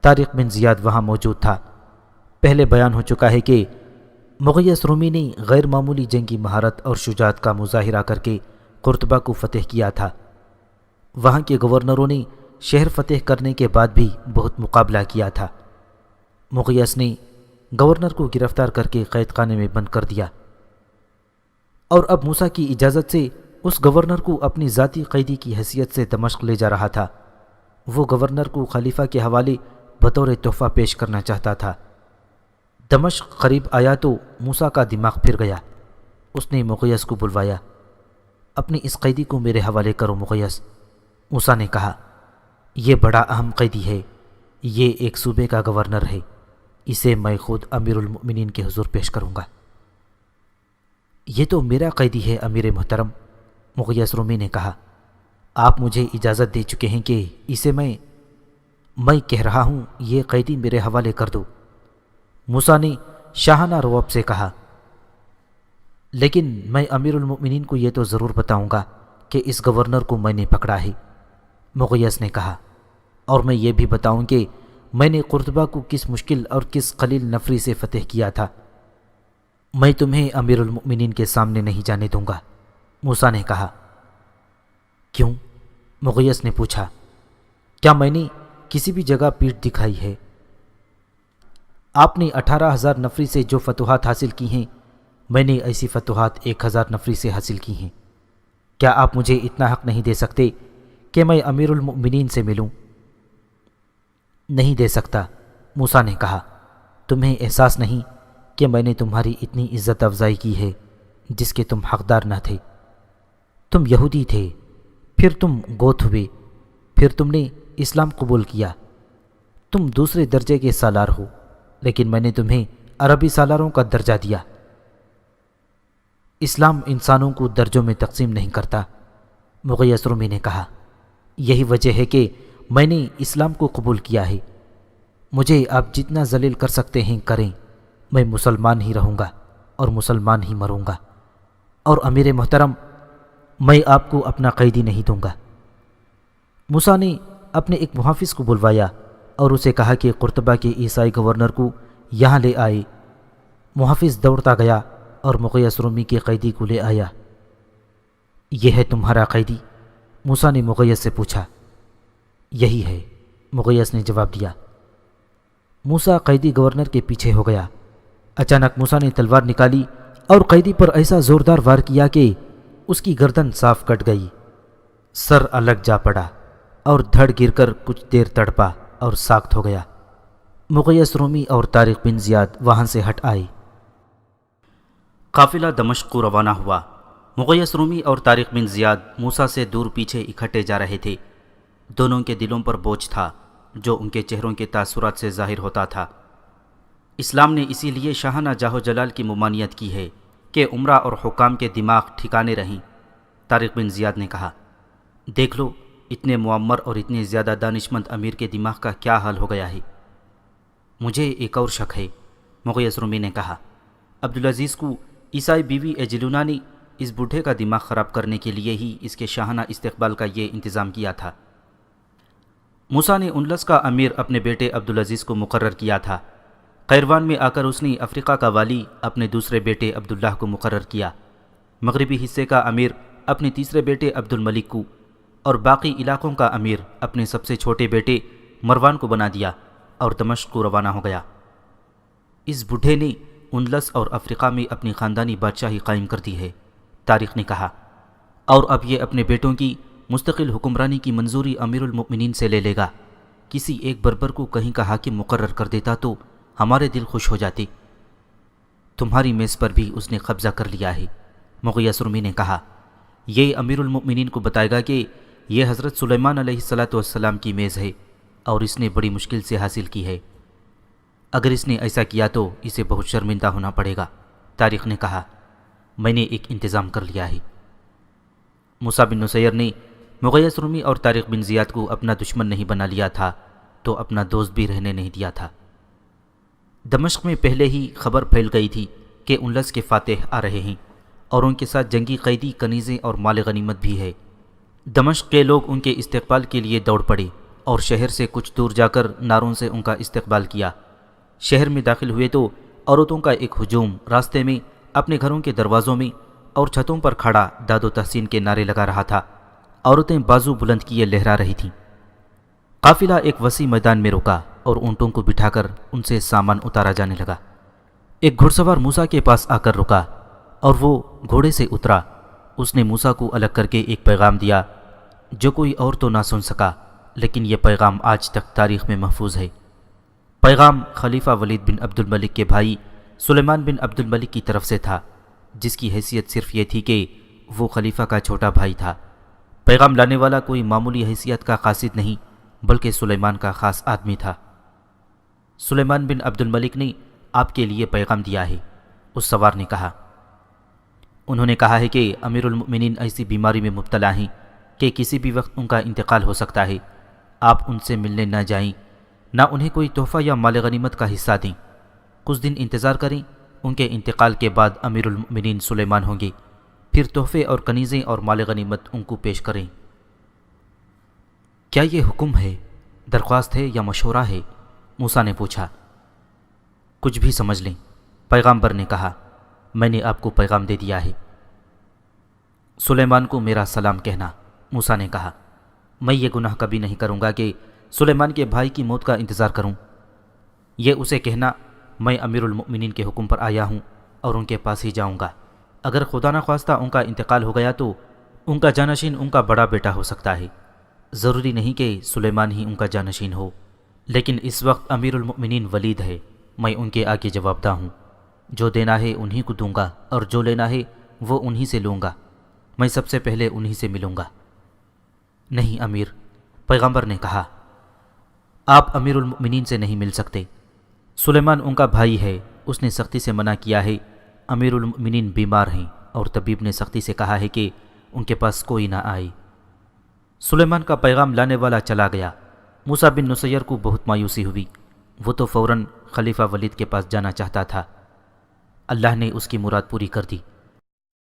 طارق بن زیاد وہاں موجود تھا۔ پہلے بیان ہو چکا ہے کہ مقیس رومی نے غیر معمولی جنگی مہارت اور شجاعت کا مظاہرہ کر کے قرطبہ کو فتح کیا تھا۔ وہاں کے گورنروں نے شہر فتح کرنے کے بعد بھی بہت مقابلہ کیا تھا۔ مقیس نے گورنر کو گرفتار کر کے قید خانے میں بند کر دیا، اور اب موسیٰ کی اجازت سے اس گورنر کو اپنی ذاتی قیدی کی حیثیت سے دمشق لے جا رہا تھا۔ وہ گورنر کو خلیفہ کے حوالے بطور تحفہ پیش کرنا چاہتا تھا۔ دمشق قریب آیا تو موسیٰ کا دماغ پھر گیا۔ اس نے مقیس کو بلوایا۔ اپنی اس قیدی کو میرے حوالے کرو مقیس، موسیٰ نے کہا۔ یہ بڑا اہم قیدی ہے، یہ ایک صوبے کا گورنر ہے، اسے میں خود امیر المؤمنین کے حضور پیش کروں گا۔ یہ تو میرا قیدی ہے امیر محترم، مقیس رومی نے کہا۔ آپ مجھے اجازت دے چکے ہیں کہ اسے میں کہہ رہا ہوں یہ قیدی میرے حوالے کر دو، موسیٰ نے شاہانہ روب سے کہا۔ لیکن میں امیر المؤمنین کو یہ تو ضرور بتاؤں گا کہ اس گورنر کو میں نے پکڑا ہے، مقیس نے کہا، اور میں یہ بھی بتاؤں کہ میں نے قرطبہ کو کس مشکل اور کس قلیل نفری سے فتح کیا تھا۔ میں تمہیں امیر المؤمنین کے سامنے نہیں جانے دوں گا، موسیٰ نے کہا۔ کیوں؟ مقیس نے پوچھا۔ کیا میں نے کسی بھی جگہ پیٹھ دکھائی ہے؟ آپ نے 18,000 نفری سے جو فتوحات حاصل کی ہیں، میں نے ایسی فتوحات 1,000 نفری سے حاصل کی ہیں۔ کیا آپ مجھے اتنا حق نہیں دے سکتے کہ میں امیر المؤمنین سے ملوں؟ نہیں دے سکتا، موسیٰ نے کہا۔ تمہیں احساس نہیں کہ میں نے تمہاری اتنی عزت افزائی کی ہے جس کے تم حقدار نہ تھے؟ تم یہودی تھے، پھر تم گوت ہوئے، پھر تم نے اسلام قبول کیا۔ تم دوسرے درجے کے سالار ہو، لیکن میں نے تمہیں عربی سالاروں کا درجہ دیا۔ اسلام انسانوں کو درجوں میں تقسیم نہیں کرتا، مقیس رومی نے کہا۔ یہی وجہ ہے کہ میں نے اسلام کو قبول کیا ہے۔ مجھے آپ جتنا ذلیل کر سکتے ہیں کریں، میں مسلمان ہی رہوں گا اور مسلمان ہی مروں گا، اور امیر محترم میں آپ کو اپنا قیدی نہیں دوں گا۔ موسیٰ نے اپنے ایک محافظ کو بلوایا اور اسے کہا کہ قرطبہ کے عیسائی گورنر کو یہاں لے آئے۔ محافظ دوڑتا گیا اور مقیس رومی کے قیدی کو لے آیا۔ یہ ہے تمہارا قیدی؟ موسیٰ نے مقیس سے پوچھا۔ یہی ہے، مقیس نے جواب دیا۔ موسیٰ قیدی گورنر کے پیچھے ہو گیا۔ اچانک موسیٰ نے تلوار نکالی اور قیدی پر ایسا زوردار وار کیا کہ اس کی گردن صاف کٹ گئی، سر الگ جا پڑا اور دھڑ گر کر کچھ دیر تڑپا اور ساکت ہو گیا۔ مقیس رومی اور طارق بن زیاد وہاں سے ہٹ آئے۔ قافلہ دمشق کو روانہ ہوا۔ مقیس رومی اور طارق بن زیاد موسیٰ سے دور پیچھے اکٹھے جا رہے تھے۔ دونوں کے دلوں پر بوجھ تھا جو ان کے چہروں کے تاثرات سے ظاہر ہوتا تھا۔ اسلام نے اسی لیے شاہانہ جاہ و جلال کی ممانعت کی ہے کہ عمرہ اور حکام کے دماغ ٹھکانے رہیں، طارق بن زیاد نے کہا۔ دیکھ لو اتنے معمر اور اتنے زیادہ دانشمند امیر کے دماغ کا کیا حال ہو گیا ہے۔ مجھے ایک اور شک ہے، مقیس رومی نے کہا۔ عبدالعزیز کو عیسائی بیوی ایجلونا نے اس بوڑھے کا دماغ خراب کرنے کے لیے ہی اس کے شاہانہ استقبال کا یہ انتظام کیا تھا۔ موسیٰ نے اندلس کا امیر اپنے بیٹے عبدالعزیز کو مقرر کیا تھا۔ قیروان میں آ کر اس نے افریقہ کا والی اپنے دوسرے بیٹے عبداللہ کو مقرر کیا، مغربی حصے کا امیر اپنے تیسرے بیٹے عبد الملک کو، اور باقی علاقوں کا امیر اپنے سب سے چھوٹے بیٹے مروان کو بنا دیا، اور دمشق کو روانہ ہو گیا۔ اس بڈھے نے اندلس اور افریقہ میں اپنی خاندانی بادشاہی قائم کر دی ہے، طارق نے کہا، اور اب یہ اپنے بیٹوں کی مستقل حکمرانی کی منظوری امیر المؤمنین سے لے لے گا۔ کسی ایک بربر کو کہیں کا حاکم مقرر کر دیتا تو ہمارے دل خوش ہو جاتے۔ تمہاری میز پر بھی اس نے قبضہ کر لیا ہے، مغیث رومی نے کہا۔ یہ امیر المؤمنین کو بتائے گا کہ یہ حضرت سلیمان علیہ السلام کی میز ہے اور اس نے بڑی مشکل سے حاصل کی ہے۔ اگر اس نے ایسا کیا تو اسے بہت شرمندہ ہونا پڑے گا، طارق نے کہا۔ میں نے ایک انتظام کر لیا ہے۔ موسیٰ بن نصیر نے مغیث رومی اور طارق بن زیاد کو اپنا دشمن نہیں بنا لیا تھا تو اپنا دوست بھی رہنے نہیں دیا تھا۔ دمشق میں پہلے ہی خبر پھیل گئی تھی کہ اندلس کے فاتح آ رہے ہیں اور ان کے ساتھ جنگی قیدی، کنیزیں اور مال غنیمت بھی ہے۔ دمشق کے لوگ ان کے استقبال کے لیے دوڑ پڑے اور شہر سے کچھ دور جا کر نعروں سے ان کا استقبال کیا۔ شہر میں داخل ہوئے تو عورتوں کا ایک ہجوم راستے میں اپنے گھروں کے دروازوں میں اور چھتوں پر کھڑا داد و تحسین کے نعرے لگا رہا تھا۔ عورتیں بازو بلند کیے لہرا رہی تھیں۔ قافلہ ایک وسیع میدان میں رکا اور اونٹوں کو بٹھا کر ان سے سامان اتارا جانے لگا۔ ایک گھڑ سوار موسیٰ کے پاس آ کر رکا اور وہ گھوڑے سے اترا۔ اس نے موسیٰ کو الگ کر کے ایک پیغام دیا جو کوئی اور تو نہ سن سکا، لیکن یہ پیغام آج تک تاریخ میں محفوظ ہے۔ پیغام خلیفہ ولید بن عبد الملک کے بھائی سلیمان بن عبد الملک کی طرف سے تھا، جس کی حیثیت صرف یہ تھی کہ وہ خلیفہ کا چھوٹا بھائی تھا۔ پیغام لانے والا کوئی معمولی حیثیت کا قاصد نہیں بلکہ سلیمان کا خاص آدمی تھا۔ سلیمان بن عبد الملک نے آپ کے لیے پیغام دیا ہے، اس سوار نے کہا۔ انہوں نے کہا ہے کہ امیر المؤمنین ایسی بیماری میں مبتلا ہیں کہ کسی بھی وقت ان کا انتقال ہو سکتا ہے۔ آپ ان سے ملنے نہ جائیں، نہ انہیں کوئی تحفہ یا مال غنیمت کا حصہ دیں۔ کچھ دن انتظار کریں، ان کے انتقال کے بعد امیر المؤمنین سلیمان ہوں گے، پھر تحفے اور کنیزیں اور مال غنیمت ان کو پیش کریں۔ کیا یہ حکم ہے، درخواست ہے یا مشورہ ہے؟ موسیٰ نے پوچھا۔ کچھ بھی سمجھ لیں، پیغامبر نے کہا۔ میں نے آپ کو پیغام دے دیا ہے۔ سلیمان کو میرا سلام کہنا، موسیٰ نے کہا۔ میں یہ گناہ کبھی نہیں کروں گا کہ سلیمان کے بھائی کی موت کا انتظار کروں۔ یہ اسے کہنا میں امیر المؤمنین کے حکم پر آیا ہوں اور ان کے پاس ہی جاؤں گا۔ اگر خدا نخواستہ ان کا انتقال ہو گیا تو ان کا جانشین ان کا بڑا بیٹا ہو سکتا ہے۔ ضروری نہیں کہ سلیمان ہی ان کا جانشین ہو، لیکن اس وقت امیر المؤمنین ولید ہے۔ میں ان کے آگے جواب دہ ہوں۔ جو دینا ہے انہی کو دوں گا اور جو لینا ہے وہ انہی سے لوں گا۔ میں سب سے پہلے انہی سے ملوں گا۔ نہیں امیر، پیغمبر نے کہا، آپ امیر المؤمنین سے نہیں مل سکتے۔ سلیمان ان کا بھائی ہے، اس نے سختی سے منع کیا ہے۔ امیر المؤمنین بیمار ہیں اور طبیب نے سختی سے کہا ہے کہ ان کے پاس کوئی نہ آئے۔ سلیمان کا پیغام لانے والا چلا گیا۔ موسیٰ بن نصیر کو بہت مایوسی ہوئی۔ وہ تو فوراً خلیفہ ولید کے پاس جانا چاہتا تھا۔ اللہ نے اس کی مراد پوری کر دی۔